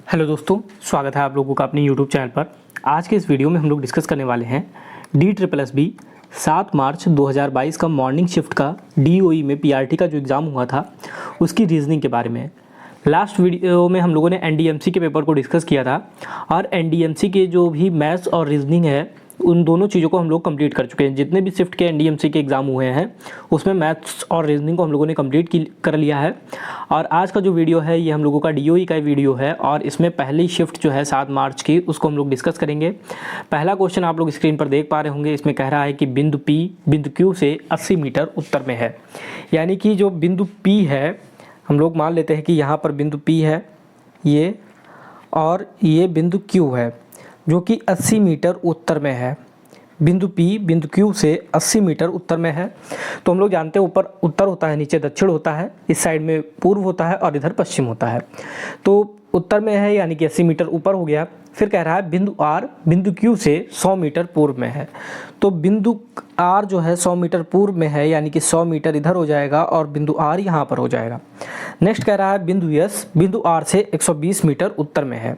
Hello दोस्तों, स्वागत है आप लोगों का अपने यूट्यूब चैनल पर। आज के इस वीडियो में हम लोग डिस्कस करने वाले हैं DSSB 7 मार्च 2022 का मॉर्निंग शिफ्ट का DOE में PRT का जो एग्ज़ाम हुआ था उसकी रीजनिंग के बारे में। लास्ट वीडियो में हम लोगों ने NDMC के पेपर को डिस्कस किया था और NDMC के जो भी मैथ्स और रीजनिंग है उन दोनों चीज़ों को हम लोग कंप्लीट कर चुके हैं। जितने भी शिफ्ट के NDMC के एग्ज़ाम हुए हैं उसमें मैथ्स और रीजनिंग को हम लोगों ने कंप्लीट कर लिया है। और आज का जो वीडियो है ये हम लोगों का DOE का वीडियो है और इसमें पहली शिफ्ट जो है 7 मार्च की उसको हम लोग डिस्कस करेंगे। पहला क्वेश्चन आप लोग स्क्रीन पर देख पा रहे होंगे। इसमें कह रहा है कि बिंदु P बिंदु Q से 80 मीटर उत्तर में है। यानी कि जो बिंदु P है, हम लोग मान लेते हैं कि यहाँ पर बिंदु P है ये, और ये बिंदु Q है जो कि 80 मीटर उत्तर में है। बिंदु P बिंदु Q से 80 मीटर उत्तर में है। तो हम लोग जानते हैं ऊपर उत्तर होता है, नीचे दक्षिण होता है, इस साइड में पूर्व होता है और इधर पश्चिम होता है। तो उत्तर में है यानी कि 80 मीटर ऊपर हो गया। फिर कह रहा है बिंदु R बिंदु Q से 100 मीटर पूर्व में है। तो बिंदु R जो है 100 मीटर पूर्व में है यानी कि 100 मीटर इधर हो जाएगा और बिंदु R यहाँ पर हो जाएगा। नेक्स्ट कह रहा है बिंदु S बिंदु R से 120 मीटर उत्तर में है।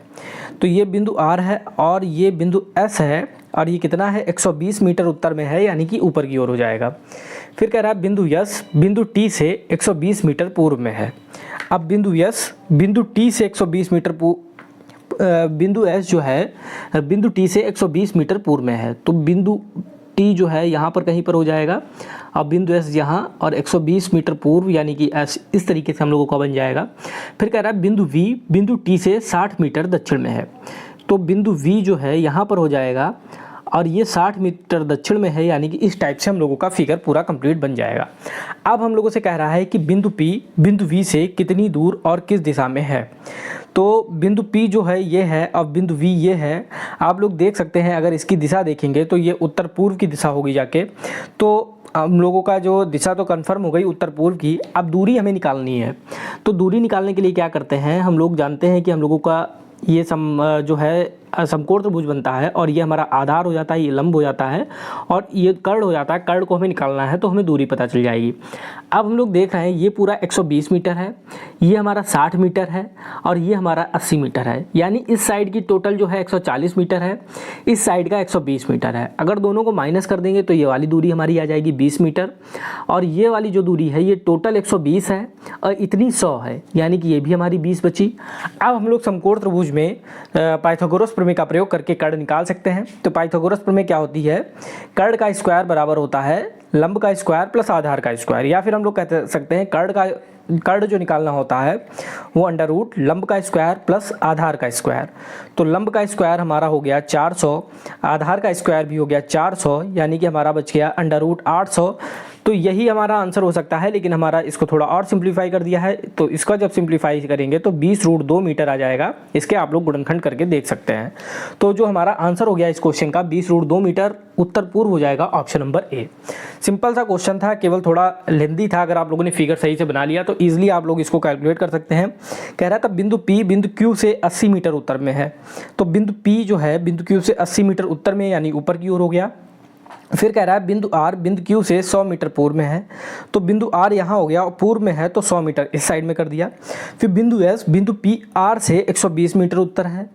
तो ये बिंदु R है और ये बिंदु S है और ये कितना है 120 मीटर उत्तर में है यानी कि ऊपर की ओर हो जाएगा। फिर कह रहा है बिंदु S बिंदु T से 120 मीटर पूर्व में है। अब बिंदु S बिंदु T से 120 मीटर बिंदु S जो है बिंदु T से 120 मीटर पूर्व में है। तो बिंदु T जो है यहाँ पर कहीं पर हो जाएगा। अब बिंदु S यहाँ और 120 मीटर पूर्व यानी कि S इस तरीके से हम लोगों का बन जाएगा। फिर कह रहा है बिंदु V बिंदु T से 60 मीटर दक्षिण में है। तो बिंदु V जो है यहाँ पर हो जाएगा और ये 60 मीटर दक्षिण में है यानी कि इस टाइप से हम लोगों का फिगर पूरा कंप्लीट बन जाएगा। अब हम लोगों से कह रहा है कि बिंदु P बिंदु V से कितनी दूर और किस दिशा में है। तो बिंदु P जो है ये है और बिंदु V ये है। आप लोग देख सकते हैं, अगर इसकी दिशा देखेंगे तो ये उत्तर पूर्व की दिशा होगी जाके। तो हम लोगों का जो दिशा तो कंफर्म हो गई उत्तर पूर्व की। अब दूरी हमें निकालनी है। तो दूरी निकालने के लिए क्या करते हैं, हम लोग जानते हैं कि हम लोगों का ये जो है समकोण त्रिभुज बनता है और ये हमारा आधार हो जाता है, ये लंब हो जाता है और ये कर्ण हो जाता है। कर्ण को हमें निकालना है तो हमें दूरी पता चल जाएगी। अब हम लोग देख रहे हैं ये पूरा 120 मीटर है, ये हमारा 60 मीटर है और ये हमारा 80 मीटर है। यानी इस साइड की टोटल जो है 140 मीटर है, इस साइड का 120 मीटर है। अगर दोनों को माइनस कर देंगे तो ये वाली दूरी हमारी आ जाएगी 20 मीटर और ये वाली जो दूरी है ये टोटल 120 है और इतनी 100 है यानी कि ये भी हमारी 20 बची। अब हम लोग समकोण त्रिभुज में पाइथागोरस प्रमेय का प्रयोग करके कर्ण निकाल सकते हैं। तो पाइथागोरस प्रमेय क्या होती है, कर्ण का स्क्वायर बराबर होता है लंब का स्क्वायर प्लस आधार का स्क्वायर, या फिर हम लोग कह सकते हैं कर्ण जो निकालना होता है वो अंडर रूट लंब का स्क्वायर प्लस आधार का स्क्वायर। तो लंब का स्क्वायर हमारा हो गया 400, आधार का स्क्वायर भी हो गया 400 यानी कि हमारा बच गया अंडर रूट 800। तो यही हमारा आंसर हो सकता है, लेकिन हमारा इसको थोड़ा और सिंप्लीफाई कर दिया है। तो इसका जब सिंप्लीफाई करेंगे तो 20√2 मीटर आ जाएगा। इसके आप लोग गुणनखंड करके देख सकते हैं। तो जो हमारा आंसर हो गया इस क्वेश्चन का 20√2 मीटर उत्तर पूर्व हो जाएगा, ऑप्शन नंबर ए। सिंपल सा क्वेश्चन था, केवल थोड़ा लेंथी था। अगर आप लोगों ने फिगर सही से बना लिया तो ईजिली आप लोग इसको कैलकुलेट कर सकते हैं। कह रहा था बिंदु P बिंदु Q से 80 मीटर उत्तर में है। तो बिंदु P जो है बिंदु Q से 80 मीटर उत्तर में यानी ऊपर की ओर हो गया। फिर कह रहा है बिंदु R बिंदु Q से 100 मीटर पूर्व में है। तो बिंदु R यहाँ हो गया और पूर्व में है तो 100 मीटर इस साइड में कर दिया। फिर बिंदु S बिंदु P R से 120 मीटर उत्तर है।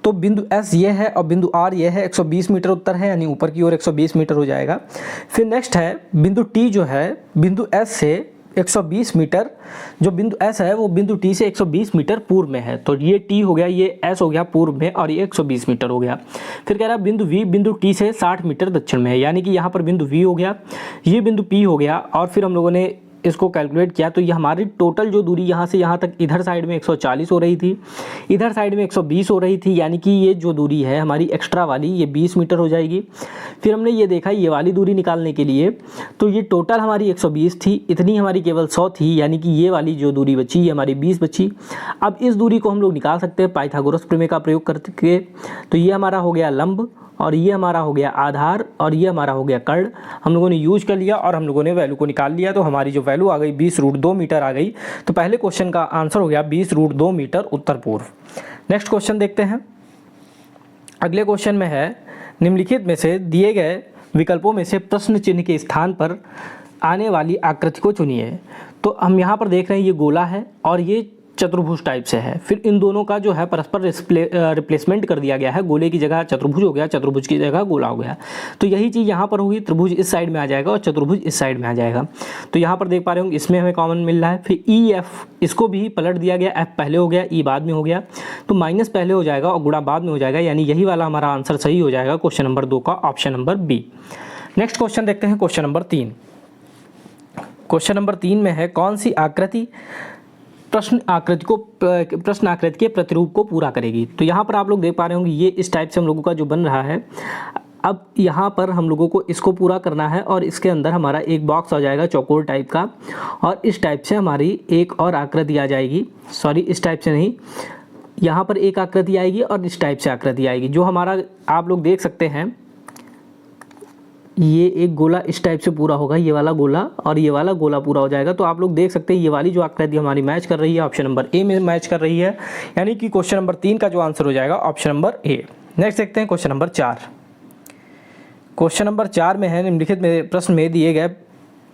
तो बिंदु S ये है और बिंदु R ये है, 120 मीटर उत्तर है यानी ऊपर की ओर 120 मीटर हो जाएगा। फिर नेक्स्ट है बिंदु T जो है बिंदु S से 120 मीटर, जो बिंदु S है वो बिंदु T से 120 मीटर पूर्व में है। तो ये T हो गया, ये S हो गया पूर्व में और ये 120 मीटर हो गया। फिर कह रहा है बिंदु V बिंदु T से 60 मीटर दक्षिण में है यानी कि यहाँ पर बिंदु V हो गया, ये बिंदु P हो गया। और फिर हम लोगों ने इसको कैलकुलेट किया तो ये हमारी टोटल जो दूरी यहाँ से यहाँ तक इधर साइड में 140 हो रही थी, इधर साइड में 120 हो रही थी, यानी कि ये जो दूरी है हमारी एक्स्ट्रा वाली ये 20 मीटर हो जाएगी। फिर हमने ये देखा ये वाली दूरी निकालने के लिए तो ये टोटल हमारी 120 थी, इतनी हमारी केवल 100 थी यानी कि ये वाली जो दूरी बची ये हमारी 20 बची। अब इस दूरी को हम लोग निकाल सकते हैं पाइथागोरस प्रमेय का प्रयोग करके। तो ये हमारा हो गया लंब और ये हमारा हो गया आधार और ये हमारा हो गया कर्ण। हम लोगों ने यूज कर लिया और हम लोगों ने वैल्यू को निकाल लिया। तो हमारी जो वैल्यू आ गई 20√2 मीटर आ गई। तो पहले क्वेश्चन का आंसर हो गया 20√2 मीटर उत्तर पूर्व। नेक्स्ट क्वेश्चन देखते हैं। अगले क्वेश्चन में है निम्नलिखित में से दिए गए विकल्पों में से प्रश्न चिन्ह के स्थान पर आने वाली आकृति को चुनिए। तो हम यहाँ पर देख रहे हैं ये गोला है और ये चतुर्भुज टाइप से है। फिर इन दोनों का जो है परस्पर रिप्लेसमेंट कर दिया गया है, गोले की जगह चतुर्भुज हो गया, चतुर्भुज की जगह गोला हो गया। तो यही चीज़ यहाँ पर होगी, त्रिभुज इस साइड में आ जाएगा और चतुर्भुज इस साइड में आ जाएगा। तो यहाँ पर देख पा रहे होंगे इसमें हमें कॉमन मिल रहा है। फिर ई एफ, इसको भी पलट दिया गया, एफ पहले हो गया, ई बाद में हो गया, तो माइनस पहले हो जाएगा और गुणा बाद में हो जाएगा, यानी यही वाला हमारा आंसर सही हो जाएगा क्वेश्चन नंबर 2 का, option number B. Next question देखते हैं, क्वेश्चन नंबर 3। क्वेश्चन नंबर 3 में है कौन सी आकृति प्रश्न आकृति के प्रतिरूप को पूरा करेगी। तो यहाँ पर आप लोग देख पा रहे होंगे ये इस टाइप से हम लोगों का जो बन रहा है। अब यहाँ पर हम लोगों को इसको पूरा करना है और इसके अंदर हमारा एक बॉक्स आ जाएगा चौकोर टाइप का, और इस टाइप से हमारी एक और आकृति आ जाएगी, सॉरी इस टाइप से नहीं, यहाँ पर एक आकृति आएगी और इस टाइप से आकृति आएगी। जो हमारा आप लोग देख सकते हैं ये एक गोला इस टाइप से पूरा होगा, ये वाला गोला और ये वाला गोला पूरा हो जाएगा। तो आप लोग देख सकते हैं ये वाली जो आकृति हमारी मैच कर रही है ऑप्शन नंबर ए में मैच कर रही है, यानी कि क्वेश्चन नंबर 3 का जो आंसर हो जाएगा ऑप्शन नंबर ए। नेक्स्ट देखते हैं क्वेश्चन नंबर 4। क्वेश्चन नंबर 4 में है निम्नलिखित में प्रश्न में दिए गए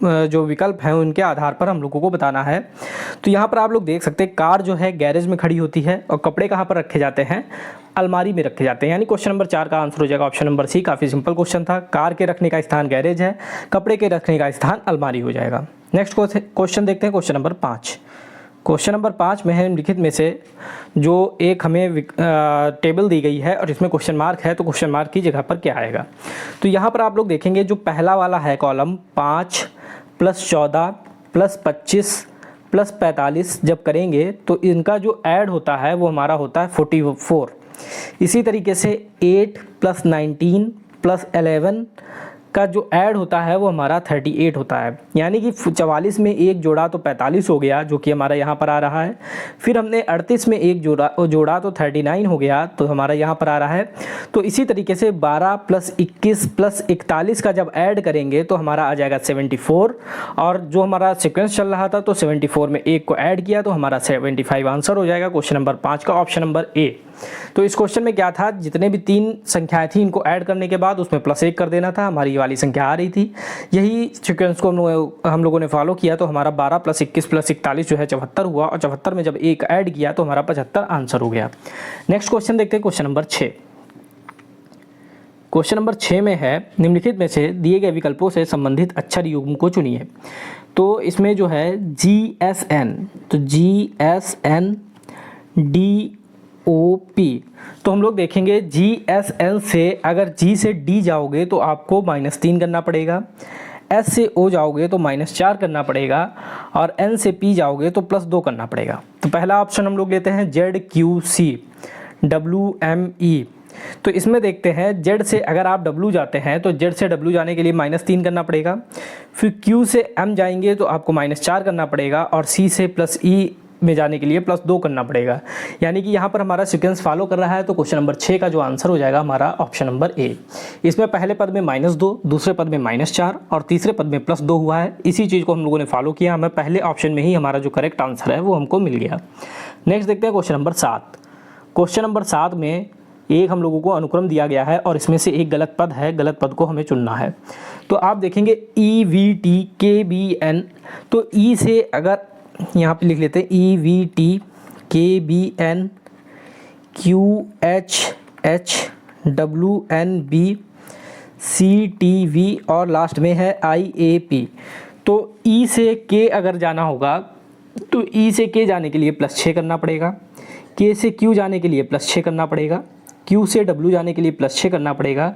जो विकल्प हैं उनके आधार पर हम लोगों को बताना है। तो यहाँ पर आप लोग देख सकते हैं कार जो है गैरेज में खड़ी होती है और कपड़े कहाँ पर रखे जाते हैं, अलमारी में रखे जाते हैं, यानी क्वेश्चन नंबर 4 का आंसर हो जाएगा ऑप्शन नंबर सी। काफ़ी सिंपल क्वेश्चन था, कार के रखने का स्थान गैरेज है, कपड़े के रखने का स्थान अलमारी हो जाएगा। नेक्स्ट क्वेश्चन देखते हैं, क्वेश्चन नंबर 5। क्वेश्चन नंबर 5 में है निम्नलिखित में से जो एक हमें टेबल दी गई है और इसमें क्वेश्चन मार्क है, तो क्वेश्चन मार्क की जगह पर क्या आएगा। तो यहाँ पर आप लोग देखेंगे जो पहला वाला है कॉलम 5 + 14 + 25 + 45 जब करेंगे तो इनका जो ऐड होता है वो हमारा होता है 44। इसी तरीके से 8 + 19 + 11 का जो ऐड होता है वो हमारा 38 होता है, यानी कि 44 में एक जोड़ा तो 45 हो गया जो कि हमारा यहाँ पर आ रहा है। फिर हमने 38 में एक जोड़ा तो 39 हो गया तो हमारा यहाँ पर आ रहा है। तो इसी तरीके से 12 + 21 + 41 का जब ऐड करेंगे तो हमारा आ जाएगा 74, और जो हमारा सीक्वेंस चल रहा था तो 74 में एक को ऐड किया तो हमारा 75 आंसर हो जाएगा क्वेश्चन नंबर 5 का, ऑप्शन नंबर ए। तो इस क्वेश्चन में क्या था, जितने भी 3 संख्याएं थी इनको ऐड करने के बाद उसमें +1 कर देना था, हमारी ये वाली संख्या आ रही थी। यही सीक्वेंस को हम लोगों ने फॉलो किया तो हमारा 12 + 21 + 41 जो है 74 हुआ, और 74 में जब एक ऐड किया तो हमारा 75 आंसर हो गया। नेक्स्ट क्वेश्चन देखते हैं, क्वेश्चन नंबर 6। क्वेश्चन नंबर 6 में है निम्नलिखित में से दिए गए विकल्पों से संबंधित अक्षर युग्म को चुनिए। तो इसमें जो है GSN, तो GSN DOP, तो हम लोग देखेंगे GSN से अगर G से D जाओगे तो आपको -3 करना पड़ेगा, S से O जाओगे तो -4 करना पड़ेगा, और N से P जाओगे तो +2 करना पड़ेगा। तो पहला ऑप्शन हम लोग लेते हैं ZQC WME। तो इसमें देखते हैं Z से अगर आप W जाते हैं तो Z से W जाने के लिए -3 करना पड़ेगा, फिर Q से M जाएंगे तो आपको -4 करना पड़ेगा, और C से +E में जाने के लिए +2 करना पड़ेगा। यानी कि यहाँ पर हमारा सीक्वेंस फॉलो कर रहा है। तो क्वेश्चन नंबर 6 का जो आंसर हो जाएगा हमारा ऑप्शन नंबर ए। इसमें पहले पद में -2, दूसरे पद में -4 और तीसरे पद में +2 हुआ है। इसी चीज़ को हम लोगों ने फॉलो किया, हमें पहले ऑप्शन में ही हमारा जो करेक्ट आंसर है वो हमको मिल गया। नेक्स्ट देखते हैं क्वेश्चन नंबर 7। क्वेश्चन नंबर 7 में एक हम लोगों को अनुक्रम दिया गया है और इसमें से एक गलत पद है, गलत पद को हमें चुनना है। तो आप देखेंगे EVT KBN, तो ई से अगर यहाँ पे लिख लेते हैं EVT KBN QHH WNB CTV और लास्ट में है IAP। तो E से K अगर जाना होगा तो E से K जाने के लिए +6 करना पड़ेगा, K से Q जाने के लिए +6 करना पड़ेगा, Q से W जाने के लिए +6 करना पड़ेगा,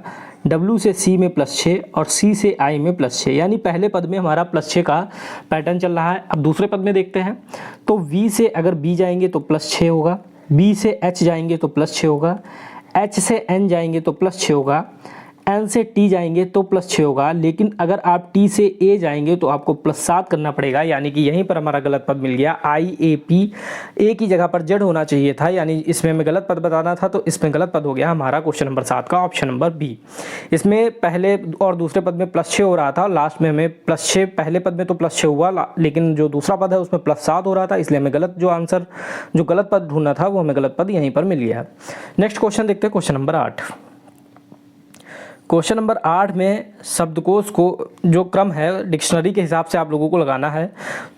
W से C में +6 और C से I में +6। यानी पहले पद में हमारा +6 का पैटर्न चल रहा है। अब दूसरे पद में देखते हैं, तो V से अगर B जाएंगे तो +6 होगा, B से H जाएंगे तो +6 होगा, H से N जाएंगे तो +6 होगा, N से T जाएंगे तो +6 होगा, लेकिन अगर आप T से A जाएंगे तो आपको +7 करना पड़ेगा। यानी कि यहीं पर हमारा गलत पद मिल गया IAP। A की जगह पर Z होना चाहिए था, यानी इसमें हमें गलत पद बताना था, तो इसमें गलत पद हो गया हमारा क्वेश्चन नंबर 7 का, ऑप्शन नंबर बी। इसमें पहले और दूसरे पद में +6 हो रहा था, लास्ट में हमें +6, पहले पद में तो +6 हुआ, लेकिन जो दूसरा पद है उसमें +7 हो रहा था, इसलिए हमें गलत जो गलत पद ढूंढना था वो हमें गलत पद यहीं पर मिल गया। नेक्स्ट क्वेश्चन देखते हैं, क्वेश्चन नंबर 8। क्वेश्चन नंबर 8 में शब्दकोश को जो क्रम है डिक्शनरी के हिसाब से आप लोगों को लगाना है।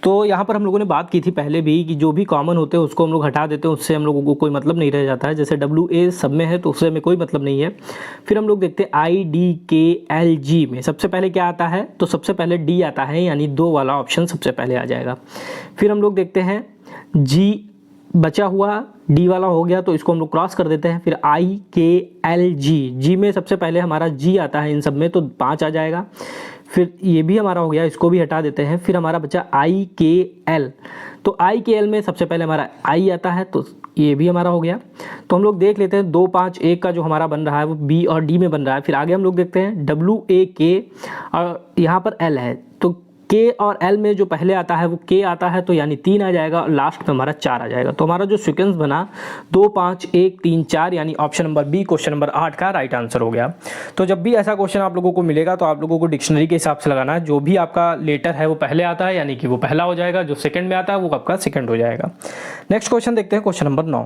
तो यहाँ पर हम लोगों ने बात की थी पहले भी कि जो भी कॉमन होते हैं उसको हम लोग हटा देते हैं, उससे हम लोगों को कोई मतलब नहीं रह जाता है। जैसे WA सब में है तो उससे हमें कोई मतलब नहीं है। फिर हम लोग देखते हैं IDKLG में सबसे पहले क्या आता है, तो सबसे पहले D आता है, यानी 2 वाला ऑप्शन सबसे पहले आ जाएगा। फिर हम लोग देखते हैं G बचा हुआ D वाला हो गया तो इसको हम लोग क्रॉस कर देते हैं। फिर IKLG, G में सबसे पहले हमारा G आता है इन सब में तो 5 आ जाएगा। फिर ये भी हमारा हो गया, इसको भी हटा देते हैं। फिर हमारा बचा IKL, तो IKL में सबसे पहले हमारा I आता है तो ये भी हमारा हो गया। तो हम लोग देख लेते हैं 2 5 1 का जो हमारा बन रहा है वो B और D में बन रहा है। फिर आगे हम लोग देखते हैं WAK और यहाँ पर L है तो K और L में जो पहले आता है वो K आता है तो यानी 3 आ जाएगा और लास्ट में हमारा 4 आ जाएगा। तो हमारा जो सीक्वेंस बना 2 5 1 3 4 यानी option number B question number 8 का राइट आंसर हो गया। तो जब भी ऐसा क्वेश्चन आप लोगों को मिलेगा तो आप लोगों को डिक्शनरी के हिसाब से लगाना है। जो भी आपका लेटर है वो पहले आता है यानी कि वो पहला हो जाएगा, जो सेकंड में आता है वो आपका सेकंड हो जाएगा। नेक्स्ट क्वेश्चन देखते हैं क्वेश्चन नंबर 9।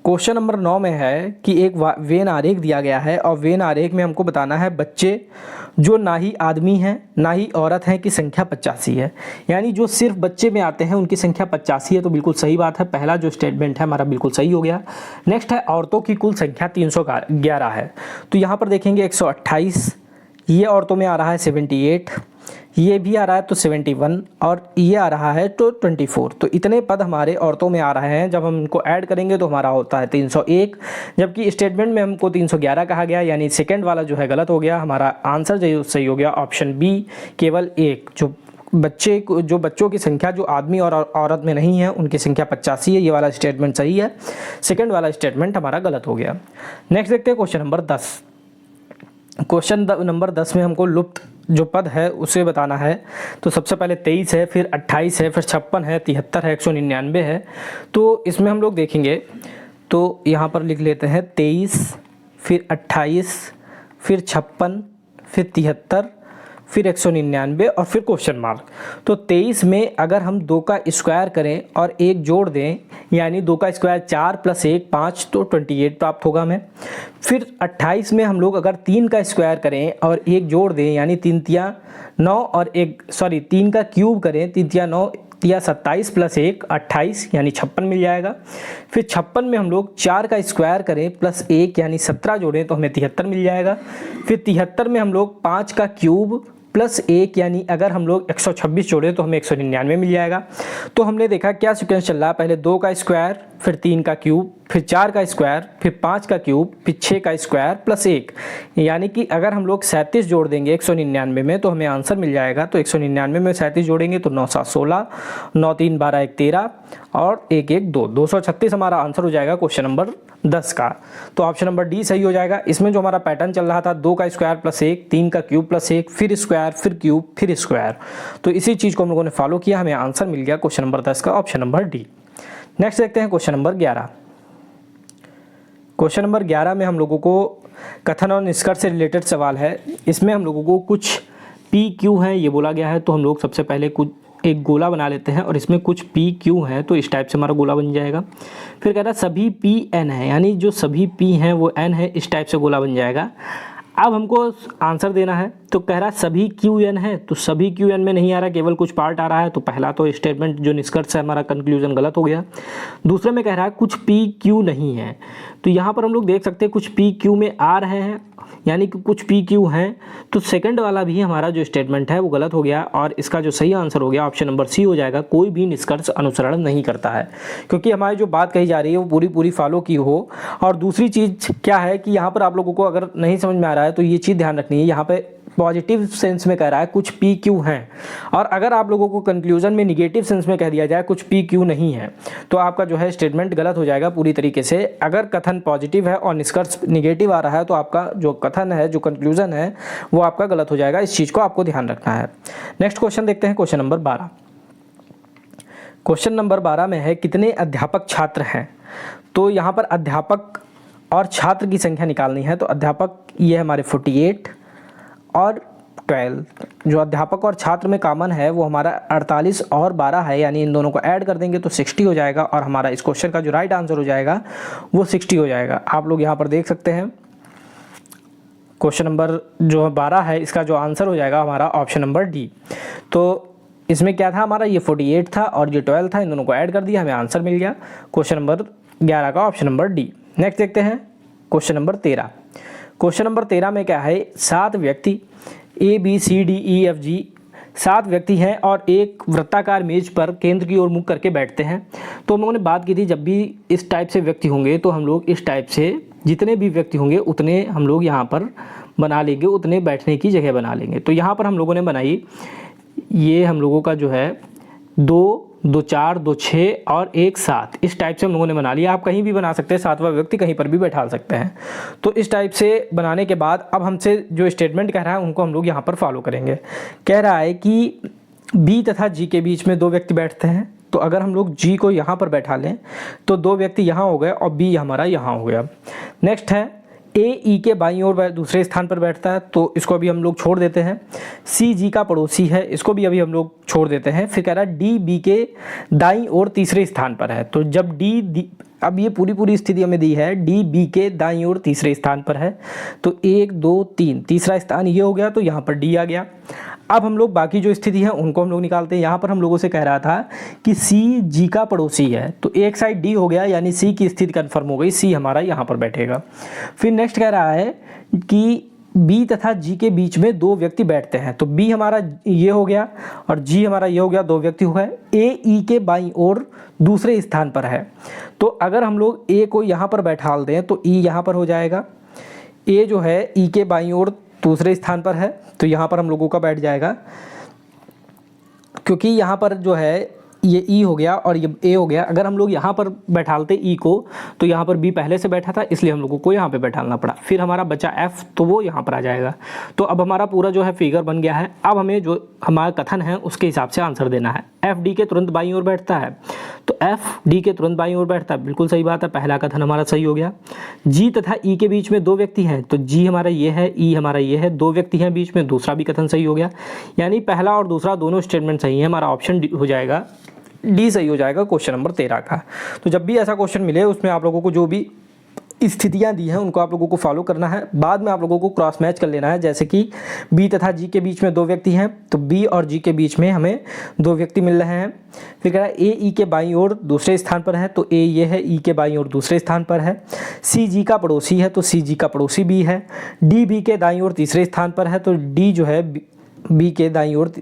क्वेश्चन नंबर 9 में है कि एक वेन आरेख दिया गया है और वेन आरेख में हमको बताना है बच्चे जो ना ही आदमी हैं ना ही औरत हैं की संख्या 85 है। यानी जो सिर्फ बच्चे में आते हैं उनकी संख्या 85 है, तो बिल्कुल सही बात है। पहला जो स्टेटमेंट है हमारा बिल्कुल सही हो गया। नेक्स्ट है औरतों की कुल संख्या 311 है। तो यहाँ पर देखेंगे 128, ये औरतों में आ रहा है 78, ये भी आ रहा है तो 71 और ये आ रहा है तो 24। तो इतने पद हमारे औरतों में आ रहे हैं। जब हम इनको ऐड करेंगे तो हमारा होता है 301, जबकि स्टेटमेंट में हमको 311 कहा गया, यानी सेकंड वाला जो है गलत हो गया। हमारा आंसर जो सही हो गया ऑप्शन बी केवल 1। जो बच्चों की संख्या जो आदमी और औरत में नहीं है उनकी संख्या 85 है, ये वाला स्टेटमेंट सही है। सेकेंड वाला स्टेटमेंट हमारा गलत हो गया। नेक्स्ट देखते हैं क्वेश्चन नंबर 10। क्वेश्चन नंबर 10 में हमको लुप्त जो पद है उसे बताना है। तो सबसे पहले 23 है, फिर 28 है, फिर 56 है, 73 है, 199 है। तो इसमें हम लोग देखेंगे तो यहाँ पर लिख लेते हैं 23, फिर 28, फिर 56, फिर 73, फिर 199 और फिर क्वेश्चन मार्क। तो 23 में अगर हम 2 का स्क्वायर करें और 1 जोड़ दें यानी 2 का स्क्वायर 4 + 1 5 तो 28 प्राप्त होगा हमें। फिर 28 में हम लोग अगर 3 का स्क्वायर करें और 1 जोड़ दें यानी 3 तिया 9 और 3 का क्यूब करें 3 तिया 9 तिया 27 + 1 28 यानी 56 मिल जाएगा। फिर 56 में हम लोग 4 का स्क्वायर करें प्लस 1 यानी 17 जोड़ें तो हमें 73 मिल जाएगा। फिर 73 में हम लोग 5 का क्यूब प्लस 1 यानी अगर हम लोग 126 जोड़े तो हमें 199 मिल जाएगा। तो हमने देखा क्या सीक्वेंस चल रहा है, पहले 2 का स्क्वायर, फिर 3 का क्यूब, फिर 4 का स्क्वायर, फिर 5 का क्यूब, फिर 6 का स्क्वायर प्लस 1 यानी कि अगर हम लोग 37 जोड़ देंगे 199 में तो हमें आंसर मिल जाएगा। तो 199 में 37 जोड़ेंगे तो 9 7 16, 9 3 12 1 13 और 1 1 2 236 हमारा आंसर हो जाएगा क्वेश्चन नंबर 10 का। तो ऑप्शन नंबर डी सही हो जाएगा। इसमें जो हमारा पैटर्न चल रहा था 2 का स्क्वायर प्लस 1, 3 का क्यूब प्लस 1, फिर स्क्वायर, फिर क्यूब, फिर स्क्वायर, तो इसी चीज़ को हम लोगों ने फॉलो किया, हमें आंसर मिल गया क्वेश्चन नंबर 10 का, ऑप्शन नंबर डी। नेक्स्ट देखते हैं क्वेश्चन नंबर 11। क्वेश्चन नंबर 11 में हम लोगों को कथन और निष्कर्ष से रिलेटेड सवाल है। इसमें हम लोगों को कुछ पी क्यू है ये बोला गया है, तो हम लोग सबसे पहले कुछ एक गोला बना लेते हैं और इसमें कुछ पी क्यू है तो इस टाइप से हमारा गोला बन जाएगा। फिर कह रहा है सभी पी एन है, यानी जो सभी पी हैं वो एन है, इस टाइप से गोला बन जाएगा। अब हमको आंसर देना है तो कह रहा है सभी क्यू एन है, तो सभी क्यू एन में नहीं आ रहा, केवल कुछ पार्ट आ रहा है। तो पहला तो स्टेटमेंट जो निष्कर्ष है हमारा कंक्लूजन गलत हो गया। दूसरे में कह रहा है कुछ पी क्यू नहीं है, तो यहाँ पर हम लोग देख सकते हैं कुछ पी क्यू में आ रहे हैं यानी कि कुछ पी क्यू हैं, तो सेकंड वाला भी हमारा जो स्टेटमेंट है वो गलत हो गया और इसका जो सही आंसर हो गया ऑप्शन नंबर सी हो जाएगा। कोई भी निष्कर्ष अनुसरण नहीं करता है, क्योंकि हमारी जो बात कही जा रही है वो पूरी फॉलो की हो। और दूसरी चीज़ क्या है कि यहाँ पर आप लोगों को अगर नहीं समझ में आ रहा है तो ये चीज़ ध्यान रखनी है, यहाँ पे पॉजिटिव सेंस में कह रहा है कुछ पी क्यू हैं, और अगर आप लोगों को कंक्लूजन में निगेटिव सेंस में कह दिया जाए कुछ पी क्यू नहीं है तो आपका जो है स्टेटमेंट गलत हो जाएगा पूरी तरीके से। अगर कथन पॉजिटिव है और निष्कर्ष निगेटिव आ रहा है तो आपका जो कथन है जो कंक्लूजन है वो आपका गलत हो जाएगा। इस चीज़ को आपको ध्यान रखना है। नेक्स्ट क्वेश्चन देखते हैं क्वेश्चन नंबर 12। क्वेश्चन नंबर 12 में है कितने अध्यापक छात्र हैं, तो यहाँ पर अध्यापक और छात्र की संख्या निकालनी है। तो अध्यापक ये हमारे 48 और 12, जो अध्यापक और छात्र में कॉमन है वो हमारा 48 और 12 है, यानी इन दोनों को ऐड कर देंगे तो 60 हो जाएगा और हमारा इस क्वेश्चन का जो राइट आंसर हो जाएगा वो 60 हो जाएगा। आप लोग यहाँ पर देख सकते हैं क्वेश्चन नंबर जो 12 है इसका जो आंसर हो जाएगा हमारा ऑप्शन नंबर डी। तो इसमें क्या था हमारा, ये 48 था और ये 12 था, इन दोनों को ऐड कर दिया, हमें आंसर मिल गया क्वेश्चन नंबर 11 का ऑप्शन नंबर डी। नेक्स्ट देखते हैं क्वेश्चन नंबर 13। क्वेश्चन नंबर 13 में क्या है, 7 व्यक्ति ABCDEFG 7 व्यक्ति हैं और एक वृत्ताकार मेज पर केंद्र की ओर मुख करके बैठते हैं। तो हम लोगों ने बात की थी जब भी इस टाइप से व्यक्ति होंगे तो हम लोग इस टाइप से जितने भी व्यक्ति होंगे उतने हम लोग यहाँ पर बना लेंगे, उतने बैठने की जगह बना लेंगे। तो यहाँ पर हम लोगों ने बनाई, ये हम लोगों का जो है 2, 2 4, 2 6 और 1 7, इस टाइप से हम लोगों ने बना लिया। आप कहीं भी बना सकते हैं, 7वां व्यक्ति कहीं पर भी बैठा सकते हैं। तो इस टाइप से बनाने के बाद अब हमसे जो स्टेटमेंट कह रहा है उनको हम लोग यहाँ पर फॉलो करेंगे। कह रहा है कि बी तथा जी के बीच में 2 व्यक्ति बैठते हैं। तो अगर हम लोग जी को यहाँ पर बैठा लें तो 2 व्यक्ति यहाँ हो गए और बी हमारा यहाँ हो गया। नेक्स्ट है ए ई के बाईं ओर दूसरे स्थान पर बैठता है, तो इसको अभी हम लोग छोड़ देते हैं। सी जी का पड़ोसी है, इसको भी अभी हम लोग छोड़ देते हैं। फिर कह रहा है डी बी के दाईं ओर तीसरे स्थान पर है। तो जब डी अब ये पूरी स्थिति हमें दी है, डी बी के दाईं ओर तीसरे स्थान पर है, तो 1 2 3 तीसरा स्थान ये हो गया, तो यहाँ पर डी आ गया। अब हम लोग बाकी जो स्थिति है उनको हम लोग निकालते हैं। यहाँ पर हम लोगों से कह रहा था कि सी जी का पड़ोसी है, तो एक साइड डी हो गया, यानी सी की स्थिति कंफर्म हो गई, सी हमारा यहाँ पर बैठेगा। फिर नेक्स्ट कह रहा है कि बी तथा जी के बीच में 2 व्यक्ति बैठते हैं, तो बी हमारा ये हो गया और जी हमारा ये हो गया, 2 व्यक्ति हो गए। ए ई के बाईं ओर दूसरे स्थान पर है, तो अगर हम लोग ए को यहाँ पर बैठा दें तो ई यहाँ पर हो जाएगा। ए जो है ई के बाईं ओर दूसरे स्थान पर है, तो यहाँ पर हम लोगों का बैठ जाएगा, क्योंकि यहाँ पर जो है ये ई हो गया और ये ए हो गया। अगर हम लोग यहाँ पर बैठालते ई को तो यहाँ पर बी पहले से बैठा था, इसलिए हम लोगों को यहाँ पे बैठाना पड़ा। फिर हमारा बचा एफ, तो वो यहाँ पर आ जाएगा। तो अब हमारा पूरा जो है फिगर बन गया है। अब हमें जो हमारा कथन है उसके हिसाब से आंसर देना है। एफ डी के तुरंत बाईं ओर बैठता है, तो एफ डी के तुरंत बाईं ओर बैठता है, बिल्कुल सही बात है, पहला कथन हमारा सही हो गया। जी तथा ई के बीच में 2 व्यक्ति हैं, तो जी हमारा ये है, ई हमारा ये है, 2 व्यक्ति हैं बीच में, दूसरा भी कथन सही हो गया। यानी पहला और दूसरा दोनों स्टेटमेंट सही है, हमारा ऑप्शन हो जाएगा डी सही हो जाएगा क्वेश्चन नंबर 13 का। तो जब भी ऐसा क्वेश्चन मिले उसमें आप लोगों को जो भी स्थितियां दी हैं उनको आप लोगों को फॉलो करना है, बाद में आप लोगों को क्रॉस मैच कर लेना है। जैसे कि बी तथा जी के बीच में 2 व्यक्ति हैं, तो बी और जी के बीच में हमें 2 व्यक्ति मिल रहे हैं। फिर कह रहा है ए ई के बाईं ओर दूसरे स्थान पर है, तो ए ये है, ई के बाईं ओर दूसरे स्थान पर है। सी जी का पड़ोसी है, तो सी जी का पड़ोसी बी है। डी बी के दाईं ओर तीसरे स्थान पर है, तो डी जो है बी के दाईं ओर,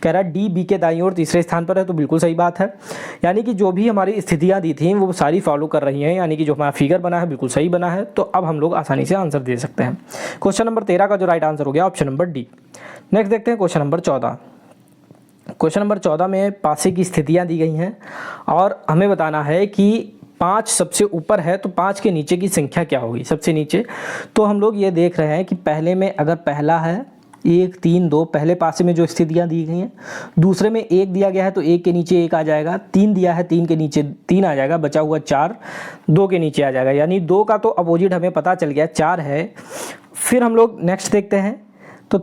कह रहा है डी बी के दाईं ओर तीसरे स्थान पर है, तो बिल्कुल सही बात है। यानी कि जो भी हमारी स्थितियां दी थी वो सारी फॉलो कर रही हैं, यानी कि जो हमारा फिगर बना है बिल्कुल सही बना है। तो अब हम लोग आसानी से आंसर दे सकते हैं। क्वेश्चन नंबर 13 का जो राइट आंसर हो गया ऑप्शन नंबर डी। नेक्स्ट देखते हैं क्वेश्चन नंबर 14। क्वेश्चन नंबर 14 में पासे की स्थितियाँ दी गई हैं और हमें बताना है कि 5 सबसे ऊपर है, तो 5 के नीचे की संख्या क्या होगी सबसे नीचे। तो हम लोग ये देख रहे हैं कि पहले में अगर पहला है 1 3 2, पहले पासे में जो स्थितियाँ दी गई हैं, दूसरे में 1 दिया गया है तो 1 के नीचे 1 आ जाएगा, 3 दिया है 3 के नीचे 3 आ जाएगा, बचा हुआ 4 2 के नीचे आ जाएगा, यानी 2 का तो अपोजिट हमें पता चल गया 4 है। फिर हम लोग नेक्स्ट देखते हैं, तो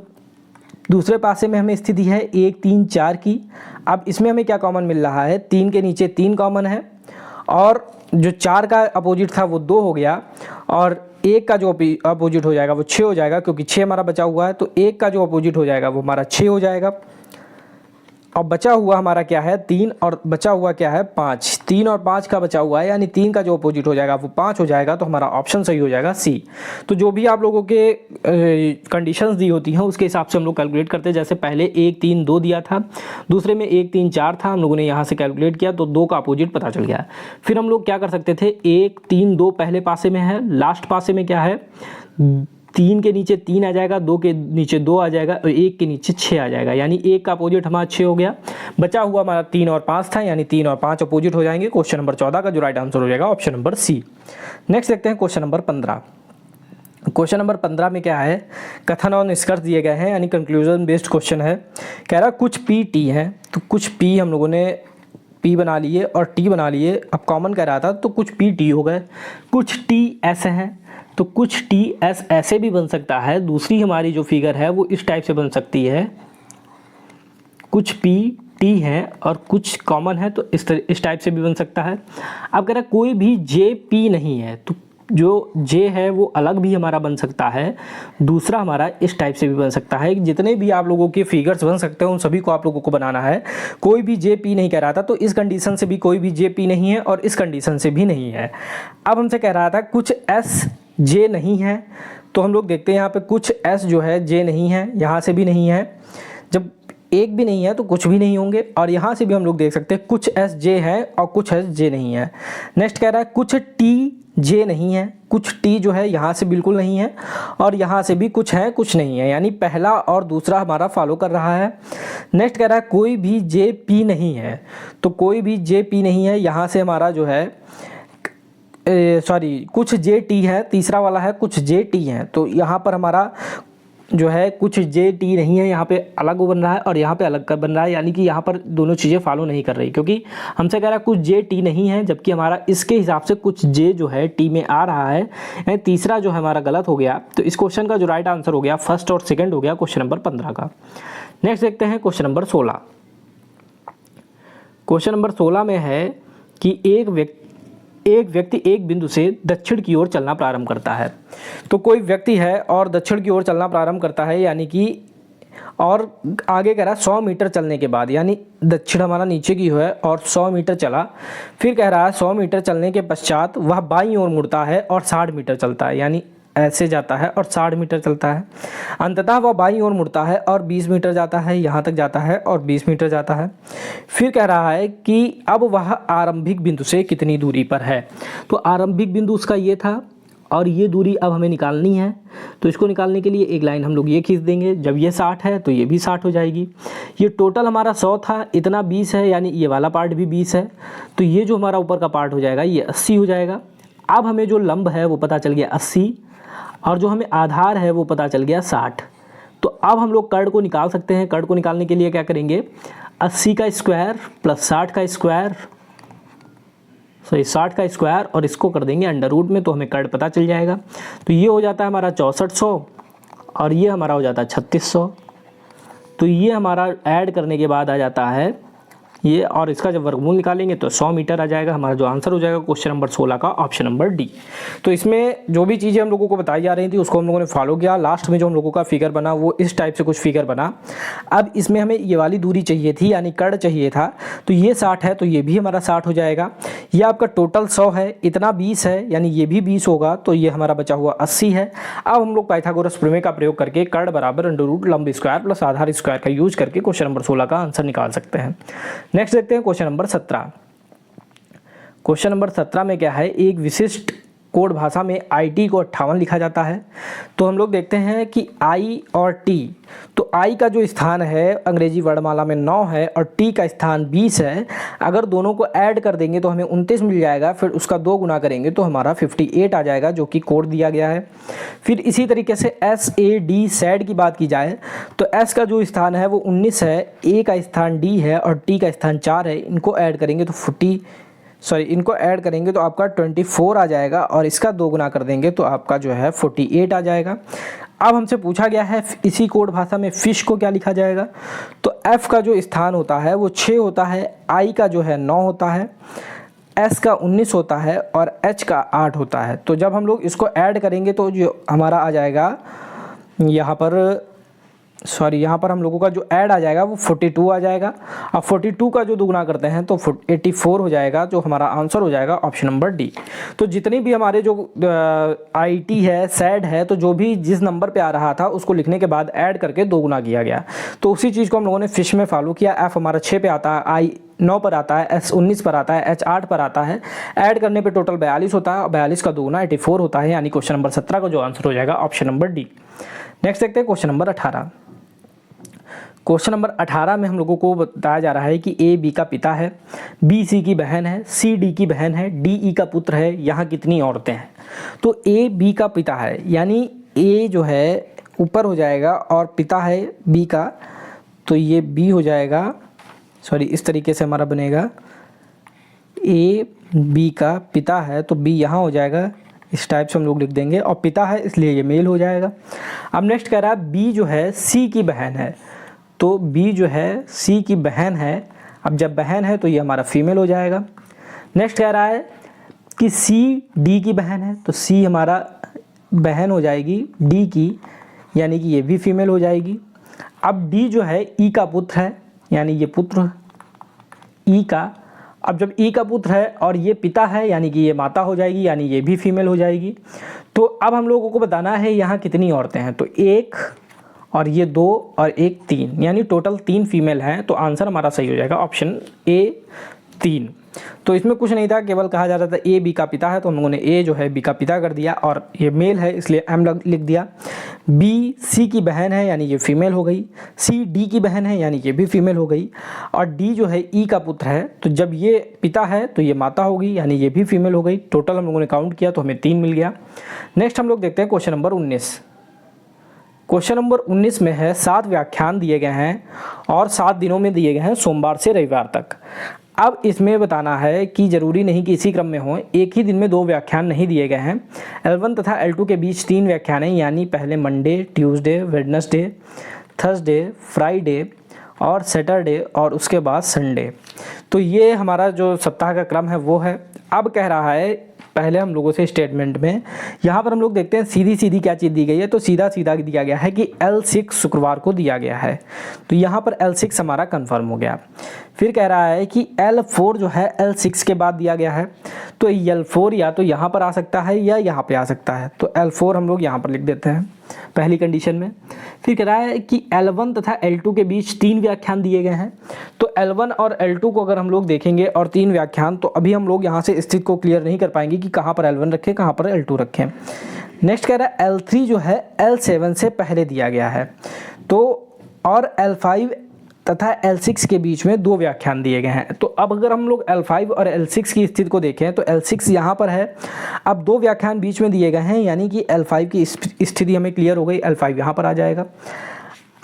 दूसरे पासे में हमें स्थिति है 1 3 4 की। अब इसमें हमें क्या कॉमन मिल रहा है, 3 के नीचे 3 कॉमन है और जो 4 का अपोजिट था वो 2 हो गया और 1 का जो अपोजिट हो जाएगा वो 6 हो जाएगा, क्योंकि 6 हमारा बचा हुआ है, तो 1 का जो अपोजिट हो जाएगा वो हमारा 6 हो जाएगा। और बचा हुआ हमारा क्या है 3 और बचा हुआ क्या है 5, 3 और 5 का बचा हुआ है, यानी 3 का जो अपोजिट हो जाएगा वो 5 हो जाएगा। तो हमारा ऑप्शन सही हो जाएगा सी। तो जो भी आप लोगों के कंडीशंस दी होती हैं उसके हिसाब से हम लोग कैलकुलेट करते हैं। जैसे पहले 1 3 2 दिया था, दूसरे में 1 3 4 था, हम लोगों ने यहाँ से कैलकुलेट किया तो 2 का अपोजिट पता चल गया। फिर हम लोग क्या कर सकते थे, 1 3 2 पहले पासे में है, लास्ट पासे में क्या है 3 के नीचे 3 आ जाएगा, 2 के नीचे 2 आ जाएगा और 1 के नीचे 6 आ जाएगा, यानी 1 का अपोजिट हमारा 6 हो गया। बचा हुआ हमारा 3 और 5 था, यानी 3 और 5 अपोजिट हो जाएंगे। क्वेश्चन नंबर 14 का जो राइट आंसर हो जाएगा ऑप्शन नंबर सी। नेक्स्ट देखते हैं क्वेश्चन नंबर 15। क्वेश्चन नंबर 15 में क्या है, कथन और निष्कर्ष दिए गए हैं, यानी कंक्लूजन बेस्ड क्वेश्चन है। कह रहा कुछ पी टी है, तो कुछ पी हम लोगों ने पी बना लिए और टी बना लिए। अब कॉमन कह रहा था तो कुछ पी टी हो गए, कुछ टी ऐसे हैं, तो कुछ टी एस ऐसे भी बन सकता है। दूसरी हमारी जो फिगर है वो इस टाइप से बन सकती है, कुछ पी टी है और कुछ कॉमन है, तो इस टाइप से भी बन सकता है। अब कह रहा कोई भी जे पी नहीं है, तो जो जे है वो अलग भी हमारा बन सकता है, दूसरा हमारा इस टाइप से भी बन सकता है। जितने भी आप लोगों के फिगर्स बन सकते हैं उन सभी को आप लोगों को बनाना है। कोई भी जे पी नहीं कह रहा था, तो इस कंडीशन से भी कोई भी जे पी नहीं है और इस कंडीशन से भी नहीं है। अब हमसे कह रहा था कुछ एस जे नहीं है, तो हम लोग देखते हैं यहाँ पे कुछ एस जो है जे नहीं है, यहाँ से भी नहीं है। जब एक भी नहीं है तो कुछ भी नहीं होंगे, और यहाँ से भी हम लोग देख सकते हैं कुछ एस जे है और कुछ एस जे नहीं है। नेक्स्ट कह रहा है कुछ टी जे नहीं है, कुछ टी जो है यहाँ से बिल्कुल नहीं है और यहाँ से भी कुछ है कुछ नहीं है, यानी पहला और दूसरा हमारा फॉलो कर रहा है। नेक्स्ट कह रहा है कोई भी जे पी नहीं है, तो कोई भी जे पी नहीं है, यहाँ से हमारा जो है कुछ जे टी है, तीसरा वाला है कुछ जे टी है, तो यहाँ पर हमारा जो है कुछ जे टी नहीं है, यहाँ पे अलग बन रहा है और यहाँ पे अलग कर बन रहा है, यानी कि यहाँ पर दोनों चीज़ें फॉलो नहीं कर रही, क्योंकि हमसे कह रहा है कुछ जे टी नहीं है, जबकि हमारा इसके हिसाब से कुछ जे जो है टी में आ रहा है, यानी तीसरा जो है हमारा गलत हो गया। तो इस क्वेश्चन का जो राइट आंसर हो गया फर्स्ट और सेकेंड हो गया क्वेश्चन नंबर 15 का। नेक्स्ट देखते हैं क्वेश्चन नंबर 16। क्वेश्चन नंबर 16 में है कि एक व्यक्ति एक बिंदु से दक्षिण की ओर चलना प्रारंभ करता है। तो कोई व्यक्ति है और दक्षिण की ओर चलना प्रारंभ करता है, यानी कि और आगे कह रहा है 100 मीटर चलने के बाद, यानी दक्षिण हमारा नीचे की है और 100 मीटर चला, फिर कह रहा है 100 मीटर चलने के पश्चात वह बाईं ओर मुड़ता है और 60 मीटर चलता है, यानी ऐसे जाता है और 60 मीटर चलता है। अंततः वह बाईं ओर मुड़ता है और 20 मीटर जाता है, यहाँ तक जाता है और 20 मीटर जाता है। फिर कह रहा है कि अब वह आरंभिक बिंदु से कितनी दूरी पर है। तो आरंभिक बिंदु उसका ये था और ये दूरी अब हमें निकालनी है। तो इसको निकालने के लिए एक लाइन हम लोग ये खींच देंगे, जब ये 60 है तो ये भी 60 हो जाएगी। ये टोटल हमारा 100 था, इतना 20 है, यानी ये वाला पार्ट भी 20 है, तो ये जो हमारा ऊपर का पार्ट हो जाएगा ये 80 हो जाएगा। अब हमें जो लंब है वो पता चल गया 80 और जो हमें आधार है वो पता चल गया 60। तो अब हम लोग कर्ण को निकाल सकते हैं। कर्ण को निकालने के लिए क्या करेंगे, 80 का स्क्वायर प्लस 60 का स्क्वायर, 60 का स्क्वायर और इसको कर देंगे अंडर रूट में, तो हमें कर्ण पता चल जाएगा। तो ये हो जाता है हमारा 6400 और ये हमारा हो जाता है 3600। तो ये हमारा ऐड करने के बाद आ जाता है ये, और इसका जब वर्गमूल निकालेंगे तो 100 मीटर आ जाएगा। हमारा जो आंसर हो जाएगा क्वेश्चन नंबर 16 का ऑप्शन नंबर डी। तो इसमें जो भी चीज़ें हम लोगों को बताई जा रही थी उसको हम लोगों ने फॉलो किया। लास्ट में जो हम लोगों का फिगर बना वो इस टाइप से कुछ फिगर बना। अब इसमें हमें ये वाली दूरी चाहिए थी, यानी कर्ण चाहिए था, तो ये 60 है तो ये भी हमारा 60 हो जाएगा। ये आपका टोटल 100 है, इतना 20 है, यानी ये भी 20 होगा, तो ये हमारा बचा हुआ 80 है। अब हम लोग पाइथागोरस प्रमेय का प्रयोग करके कर्ण बराबर अंडर रूट लंब स्क्वायर प्लस आधार स्क्वायर का यूज करके क्वेश्चन नंबर 16 का आंसर निकाल सकते हैं। नेक्स्ट देखते हैं क्वेश्चन नंबर 17। क्वेश्चन नंबर 17 में क्या है, एक विशिष्ट कोड भाषा में IT को 58 लिखा जाता है। तो हम लोग देखते हैं कि I और T, तो I का जो स्थान है अंग्रेजी वर्णमाला में 9 है और T का स्थान 20 है। अगर दोनों को ऐड कर देंगे तो हमें 29 मिल जाएगा, फिर उसका 2 गुना करेंगे तो हमारा 58 आ जाएगा, जो कि कोड दिया गया है। फिर इसी तरीके से SAD सैड की बात की जाए तो S का जो स्थान है वो 19 है, A का स्थान D है और T का स्थान 4 है। इनको ऐड करेंगे तो आपका 24 आ जाएगा और इसका 2 गुना कर देंगे तो आपका जो है 48 आ जाएगा। अब हमसे पूछा गया है इसी कोड भाषा में फिश को क्या लिखा जाएगा। तो F का जो स्थान होता है वो 6 होता है, I का जो है 9 होता है, S का 19 होता है और H का 8 होता है। तो जब हम लोग इसको ऐड करेंगे तो जो हमारा आ जाएगा यहाँ पर हम लोगों का जो ऐड आ जाएगा वो 42 आ जाएगा। अब 42 का जो दुगुना करते हैं तो 84 हो जाएगा, जो हमारा आंसर हो जाएगा ऑप्शन नंबर डी। तो जितनी भी हमारे जो IT है सैड है, तो जो भी जिस नंबर पे आ रहा था उसको लिखने के बाद ऐड करके 2 गुना किया गया। तो उसी चीज़ को हम लोगों ने फिश में फॉलो किया। F हमारा 6 पे आता है, I 9 पर आता है, S 19 पर आता है, H 8 पर आता है। ऐड करने पे टोटल 42 होता है और 42 का 2 गुना 84 होता है, यानी क्वेश्चन नंबर 17 का जो आंसर हो जाएगा ऑप्शन नंबर डी। नेक्स्ट देखते हैं क्वेश्चन नंबर 18। क्वेश्चन नंबर 18 में हम लोगों को बताया जा रहा है कि A B का पिता है, B C की बहन है, C D की बहन है, D E का पुत्र है, यहाँ कितनी औरतें हैं। तो A B का पिता है, यानी A जो है ऊपर हो जाएगा और पिता है B का, तो ये B हो जाएगा, इस तरीके से हमारा बनेगा। A B का पिता है तो B यहाँ हो जाएगा, इस टाइप से हम लोग लिख देंगे, और पिता है इसलिए ये मेल हो जाएगा। अब नेक्स्ट कह रहा है B जो है C की बहन है, तो B जो है C की बहन है। अब जब बहन है तो ये हमारा फीमेल हो जाएगा। नेक्स्ट कह रहा है कि सी डी की बहन है, तो सी हमारा बहन हो जाएगी डी की, यानी कि ये भी फीमेल हो जाएगी। अब डी जो है ई का पुत्र है, यानी ये पुत्र ई का। अब जब ई का पुत्र है और ये पिता है, यानी कि ये माता हो जाएगी, यानी ये भी फीमेल हो जाएगी। तो अब हम लोगों को बताना है यहाँ कितनी औरतें हैं, तो एक और ये दो और एक तीन, यानी टोटल 3 फीमेल हैं। तो आंसर हमारा सही हो जाएगा ऑप्शन ए 3। तो इसमें कुछ नहीं था, केवल कहा जा रहा था ए बी का पिता है, तो हम लोगों ने ए जो है बी का पिता कर दिया, और ये मेल है इसलिए एम लिख दिया। बी सी की बहन है, यानी ये फीमेल हो गई। सी डी की बहन है, यानी ये भी फीमेल हो गई। और डी जो है ई का पुत्र है, तो जब ये पिता है तो ये माता होगी, यानी ये भी फीमेल हो गई। टोटल हम लोगों ने काउंट किया तो हमें 3 मिल गया। नेक्स्ट हम लोग देखते हैं क्वेश्चन नंबर 19। क्वेश्चन नंबर 19 में है 7 व्याख्यान दिए गए हैं और 7 दिनों में दिए गए हैं, सोमवार से रविवार तक। अब इसमें बताना है कि ज़रूरी नहीं कि इसी क्रम में हो, एक ही दिन में 2 व्याख्यान नहीं दिए गए हैं। L1 तथा L2 के बीच 3 व्याख्यान हैं, यानी पहले Monday, Tuesday, Wednesday, Thursday, Friday और सैटरडे, और उसके बाद संडे। तो ये हमारा जो सप्ताह का क्रम है वो है। अब कह रहा है पहले हम लोगों से स्टेटमेंट में, यहाँ पर हम लोग देखते हैं सीधी सीधी क्या चीज़ दी गई है, तो सीधा सीधा दिया गया है कि L6 शुक्रवार को दिया गया है, तो यहाँ पर L6 हमारा कंफर्म हो गया। फिर कह रहा है कि L4 जो है L6 के बाद दिया गया है, तो L4 या तो यहाँ पर आ सकता है या यहाँ पे आ सकता है, तो L4 हम लोग यहाँ पर लिख देते हैं पहली कंडीशन में। फिर कह रहा है कि L1 तथा L2 के बीच 3 व्याख्यान दिए गए हैं, तो L1 और L2 को अगर हम लोग देखेंगे और 3 व्याख्यान, तो अभी हम लोग यहाँ से स्थिति को क्लियर नहीं कर पाएंगे कि कहाँ पर L1 रखें, कहाँ पर L2 रखें। नेक्स्ट कह रहा है L3 जो है L7 से पहले दिया गया है, तो और L5 तथा L6 के बीच में 2 व्याख्यान दिए गए हैं। तो अब अगर हम लोग L5 और L6 की स्थिति को देखें तो L6 यहाँ पर है, अब 2 व्याख्यान बीच में दिए गए हैं, यानी कि L5 की स्थिति हमें क्लियर हो गई, L5 यहाँ पर आ जाएगा।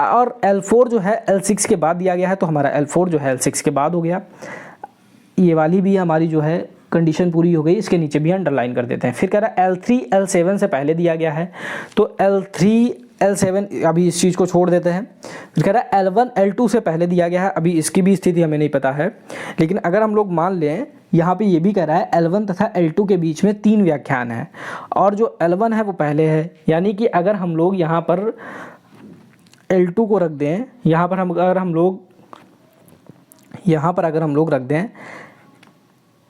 और L4 जो है L6 के बाद दिया गया है, तो हमारा L4 जो है L6 के बाद हो गया। ये वाली भी हमारी जो है कंडीशन पूरी हो गई, इसके नीचे भी अंडरलाइन कर देते हैं। फिर कह रहा है L3 L7 से पहले दिया गया है, तो L3 L7 अभी इस चीज़ को छोड़ देते हैं। फिर कह रहा है L1 L2 से पहले दिया गया है, अभी इसकी भी स्थिति हमें नहीं पता है, लेकिन अगर हम लोग मान लें यहाँ पे ये भी कह रहा है L1 तथा L2 के बीच में 3 व्याख्यान है, और जो L1 है वो पहले है, यानी कि अगर हम लोग यहाँ पर L2 को रख दें, यहाँ पर अगर हम लोग रख दें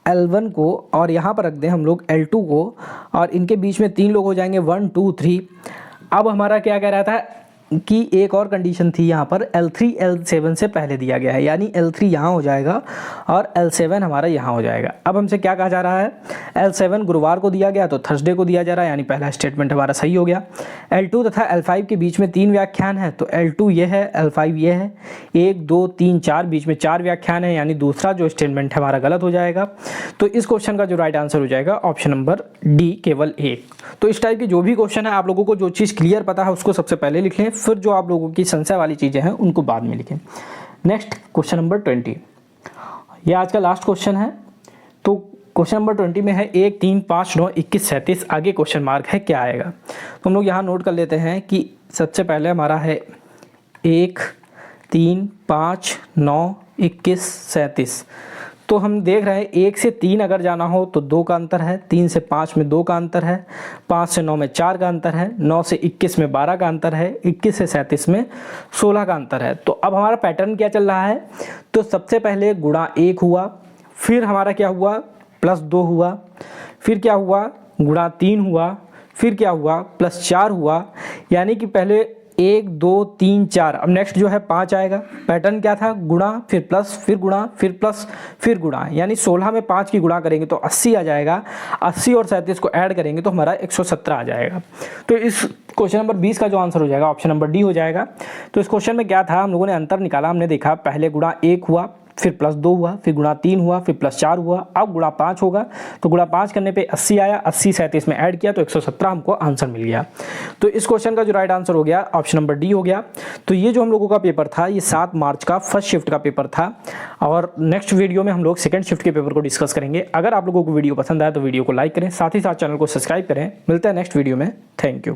L1 को, और यहाँ पर रख दें हम लोग L2 को, और इनके बीच में 3 लोग हो जाएंगे 1 2 3। अब हमारा क्या कह रहा था कि एक और कंडीशन थी, यहाँ पर L3 L7 से पहले दिया गया है, यानी L3 यहाँ हो जाएगा और L7 हमारा यहाँ हो जाएगा। अब हमसे क्या कहा जा रहा है, L7 गुरुवार को दिया गया तो थर्सडे को दिया जा रहा है, यानी पहला स्टेटमेंट हमारा सही हो गया। L2 तथा L5 के बीच में 3 व्याख्यान है, तो L2 ये है, L5 ये है, 1 2 3 4 बीच में 4 व्याख्यान है, यानी दूसरा जो स्टेटमेंट है हमारा गलत हो जाएगा। तो इस क्वेश्चन का जो राइट आंसर हो जाएगा ऑप्शन नंबर डी, केवल 1। तो इस टाइप की जो भी क्वेश्चन है, आप लोगों को जो चीज़ क्लियर पता है उसको सबसे पहले लिख लें, फिर जो आप लोगों की संशय वाली चीज़ें हैं उनको बाद में लिखें। नेक्स्ट क्वेश्चन नंबर 20, ये आज का लास्ट क्वेश्चन है। तो क्वेश्चन नंबर 20 में है 1 3 5 9 21 37, आगे क्वेश्चन मार्क है, क्या आएगा। तो हम लोग यहाँ नोट कर लेते हैं कि सबसे पहले हमारा है 1 3 5 9 21 37। तो हम देख रहे हैं 1 से 3 अगर जाना हो तो 2 का अंतर है, 3 से 5 में 2 का अंतर है, 5 से 9 में 4 का अंतर है, 9 से 21 में 12 का अंतर है, 21 से 37 में 16 का अंतर है। तो अब हमारा पैटर्न क्या चल रहा है, तो सबसे पहले गुणा 1 हुआ, फिर हमारा क्या हुआ प्लस 2 हुआ, फिर क्या हुआ गुणा 3 हुआ, फिर क्या हुआ प्लस 4 हुआ, यानी कि पहले 1 2 3 4, अब नेक्स्ट जो है 5 आएगा। पैटर्न क्या था, गुणा फिर प्लस फिर गुणा फिर प्लस फिर गुणा, यानी 16 में 5 की गुणा करेंगे तो 80 आ जाएगा, 80 और 37 को ऐड करेंगे तो हमारा 117 आ जाएगा। तो इस क्वेश्चन नंबर 20 का जो आंसर हो जाएगा ऑप्शन नंबर डी हो जाएगा। तो इस क्वेश्चन में क्या था, हम लोगों ने अंतर निकाला, हमने देखा पहले गुणा 1 हुआ, फिर प्लस 2 हुआ, फिर गुणा 3 हुआ, फिर प्लस 4 हुआ, अब गुणा 5 होगा, तो गुणा 5 करने पे 80 आया, 80 37 में ऐड किया तो 117 हमको आंसर मिल गया। तो इस क्वेश्चन का जो राइट आंसर हो गया ऑप्शन नंबर डी हो गया। तो ये जो हम लोगों का पेपर था, ये 7 मार्च का फर्स्ट शिफ्ट का पेपर था, और नेक्स्ट वीडियो में हम लोग सेकंड शिफ्ट के पेपर को डिस्कस करेंगे। अगर आप लोगों को वीडियो पसंद आया तो वीडियो को लाइक करें, साथ ही साथ चैनल को सब्सक्राइब करें। मिलते हैं नेक्स्ट वीडियो में, थैंक यू।